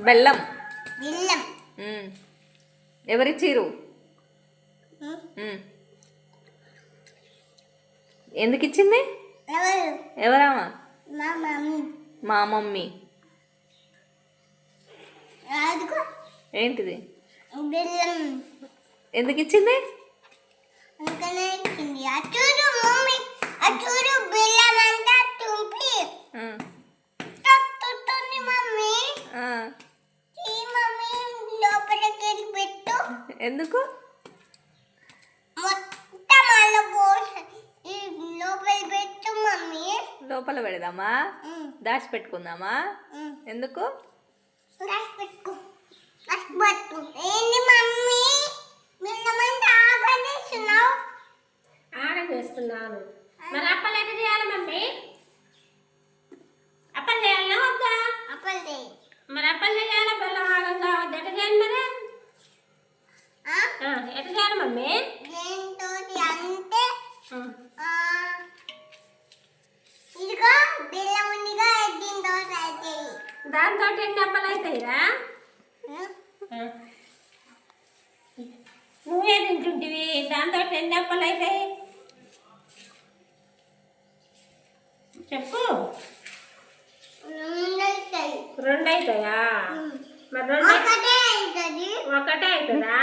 బెల్లం. బెల్లం. ఎవరిచ్చిరు? ఎందుకు ఇచ్చింది? ఎవరామా? మా మమ్మీ. ఏంటిది? ఎందుకు ఇచ్చింది? ఎందుకు? లోపల పెడదామా? దాచి పెట్టుకుందామా? ఎందుకు? ఆడేస్తున్నాను. మరి అప్పలు ఎట్లా చేయాలి మమ్మీ? అప్పలు చేయాలన్నా వద్దా? మరి అప్పలు చేయాలా? బెల్లం ఆగంగా వద్ద ఎట్లా చేయాలి? మరి ఎట్లా చేయాలి మమ్మీ? దాంతో ఎన్ని అప్పలు అవుతాయిరా? నువ్వే తింటుంటివి, దాంతో ఎన్ని అప్పలు అవుతాయి చెప్పు. 2 అవుతాయా? మరి ఒకటే అవుతుందా?